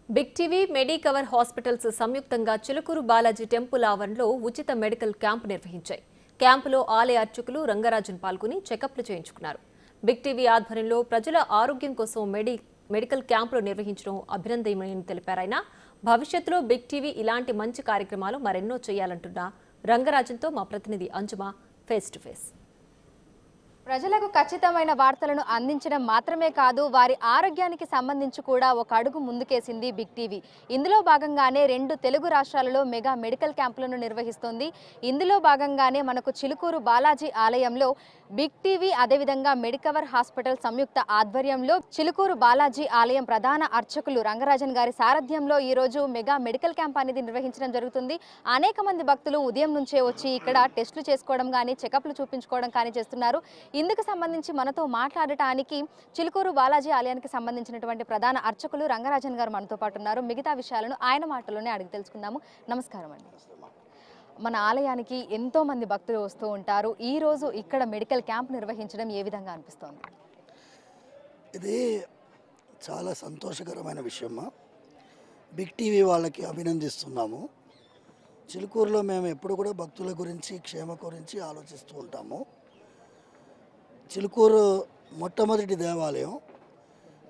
Big TV Medicover hospitals సంయుక్తంగా Chilukuru Balaji temple ఆవరణలో ఉచిత మెడికల్ క్యాంప్ నిర్వహించాయి. క్యాంపులో ఆలయ అర్చకులు రంగరాజన్ పాల్గొని చెకప్లు చేయించుకున్నారు. బిగ్ టీవీ ఆధ్వర్యంలో ప్రజల ఆరోగ్యం కోసం మెడికల్ క్యాంపులు నిర్వహించడం అభినందనీయమని తెలిపారాయన. భవిష్యత్తులో బిగ్ టీవీ ఇలాంటి మంచి కార్యక్రమాలు మరెన్నో చేయాలంటున్న రంగరాజన్తో మా ప్రతినిధి అంజుమ ఫేస్ టు ఫేస్. ప్రజలకు ఖచ్చితమైన వార్తలను అందించడం మాత్రమే కాదు, వారి ఆరోగ్యానికి సంబంధించి కూడా ఒక అడుగు ముందుకేసింది బిగ్ టీవీ. ఇందులో భాగంగానే 2 తెలుగు రాష్ట్రాలలో మెగా మెడికల్ క్యాంపులను నిర్వహిస్తోంది. ఇందులో భాగంగానే మనకు చిలుకూరు బాలాజీ ఆలయంలో బిగ్ టీవీ అదేవిధంగా మెడికవర్ హాస్పిటల్ సంయుక్త ఆధ్వర్యంలో చిలుకూరు బాలాజీ ఆలయం ప్రధాన అర్చకులు రంగరాజన్ గారి సారథ్యంలో ఈరోజు మెగా మెడికల్ క్యాంప్ అనేది నిర్వహించడం జరుగుతుంది. అనేక మంది భక్తులు ఉదయం నుంచే వచ్చి ఇక్కడ టెస్టులు చేసుకోవడం కానీ చెకప్లు చూపించుకోవడం కానీ చేస్తున్నారు. ఇందుకు సంబంధించి మనతో మాట్లాడటానికి చిలుకూరు బాలాజీ ఆలయానికి సంబంధించినటువంటి ప్రధాన అర్చకులు రంగరాజన్ గారు మనతో పాటు ఉన్నారు. మిగతా విషయాలను ఆయన మాటలోనే అడిగి తెలుసుకుందాము. నమస్కారం అండి. మన ఆలయానికి ఎంతో మంది భక్తులు వస్తూ ఉంటారు. ఈ రోజు ఇక్కడ మెడికల్ క్యాంప్ నిర్వహించడం ఏ విధంగా అనిపిస్తోంది? ఇది చాలా సంతోషకరమైన విషయమా. బిగ్ టీవీ వాళ్ళకి అభినందిస్తున్నాము. చిలుకూరులో మేము ఎప్పుడు కూడా భక్తుల గురించి క్షేమ గురించి ఆలోచిస్తూ ఉంటాము. చిలుకూరు మొట్టమొదటి దేవాలయం.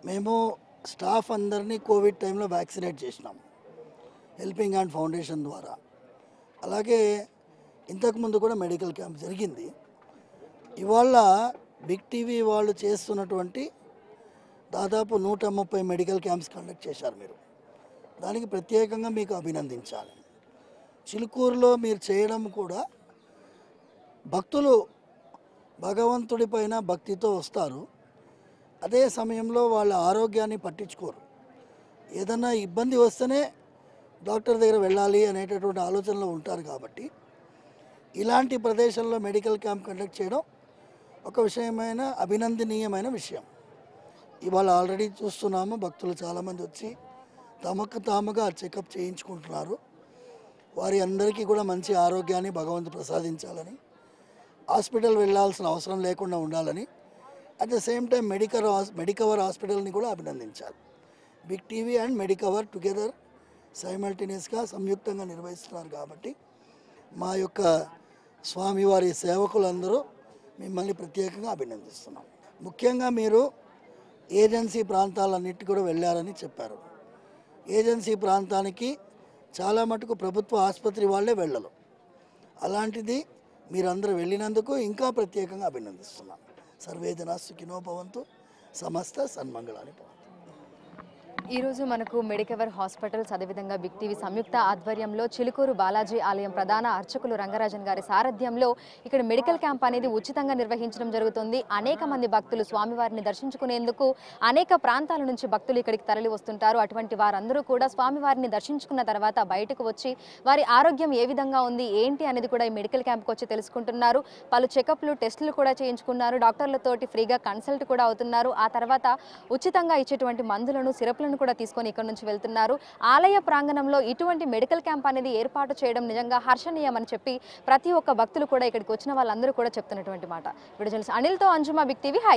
మేము స్టాఫ్ అందరినీ కోవిడ్ టైంలో వ్యాక్సినేట్ చేసినాము హెల్పింగ్ హ్యాండ్ ఫౌండేషన్ ద్వారా. అలాగే ఇంతకుముందు కూడా మెడికల్ క్యాంప్ జరిగింది. ఇవాళ బిగ్ టీవీ వాళ్ళు చేస్తున్నటువంటి దాదాపు 130 మెడికల్ క్యాంప్స్ కండక్ట్ చేశారు మీరు. దానికి ప్రత్యేకంగా మీకు అభినందించాలి. చిలుకూరులో మీరు చేయడం కూడా భక్తులు భగవంతుడి పైన భక్తితో వస్తారు. అదే సమయంలో వాళ్ళ ఆరోగ్యాన్ని పట్టించుకోరు. ఏదన్నా ఇబ్బంది వస్తేనే డాక్టర్ దగ్గర వెళ్ళాలి అనేటటువంటి ఆలోచనలో ఉంటారు. కాబట్టి ఇలాంటి ప్రదేశంలో మెడికల్ క్యాంప్ కండక్ట్ చేయడం ఒక విషయమైన అభినందనీయమైన విషయం. ఇవాళ ఆల్రెడీ చూస్తున్నాము, భక్తులు చాలామంది వచ్చి తమకు తాముగా చెకప్ చేయించుకుంటున్నారు. వారి అందరికీ కూడా మంచి ఆరోగ్యాన్ని భగవంతుడు ప్రసాదించాలని, హాస్పిటల్ వెళ్ళాల్సిన అవసరం లేకుండా ఉండాలని, at the same time Medicover హాస్పిటల్ని కూడా అభినందించాలి. Big TV and Medicover together సైమల్టేనియస్గా సంయుక్తంగా నిర్వహిస్తున్నారు. కాబట్టి మా యొక్క స్వామివారి సేవకులందరూ మిమ్మల్ని ప్రత్యేకంగా అభినందిస్తున్నాం. ముఖ్యంగా మీరు ఏజెన్సీ ప్రాంతాలన్నిటి కూడా వెళ్ళారని చెప్పారు. ఏజెన్సీ ప్రాంతానికి చాలా మటుకు ప్రభుత్వ ఆసుపత్రి వాళ్ళే వెళ్ళరు. అలాంటిది మీరందరూ వెళ్ళినందుకు ఇంకా ప్రత్యేకంగా అభినందిస్తున్నాం. సర్వే జనా సుఖినో భవంతు, సమస్త సన్మంగళాని భవంతు. ఈరోజు మనకు మెడికవర్ హాస్పిటల్స్ అదేవిధంగా బిగ్ టీవీ సంయుక్త ఆధ్వర్యంలో చిలుకూరు బాలాజీ ఆలయం ప్రధాన అర్చకులు రంగరాజన్ గారి సారథ్యంలో ఇక్కడ మెడికల్ క్యాంప్ అనేది ఉచితంగా నిర్వహించడం జరుగుతుంది. అనేక మంది భక్తులు స్వామివారిని దర్శించుకునేందుకు అనేక ప్రాంతాల నుంచి భక్తులు ఇక్కడికి తరలి వస్తుంటారు. అటువంటి వారందరూ కూడా స్వామివారిని దర్శించుకున్న తర్వాత బయటకు వచ్చి వారి ఆరోగ్యం ఏ విధంగా ఉంది ఏంటి అనేది కూడా ఈ మెడికల్ క్యాంప్కి వచ్చి తెలుసుకుంటున్నారు. పలు చెకప్లు టెస్టులు కూడా చేయించుకున్నారు. డాక్టర్లతోటి ఫ్రీగా కన్సల్ట్ కూడా అవుతున్నారు. ఆ తర్వాత ఉచితంగా ఇచ్చేటువంటి మందులను సిరప్లను కూడా తీసుకొని ఇక్కడ నుంచి వెళ్తున్నారు. ఆలయ ప్రాంగణంలో ఇటువంటి మెడికల్ క్యాంప్ అనేది ఏర్పాటు చేయడం నిజంగా హర్షణీయమని చెప్పి ప్రతి ఒక్క భక్తులు కూడా ఇక్కడికి వచ్చిన వాళ్ళందరూ కూడా చెప్తున్నటువంటి మాట. వీడియో జర్నలిస్ట్ అనిల్తో అంజుమ, బిగ్ టీవీ, హైదరాబాద్.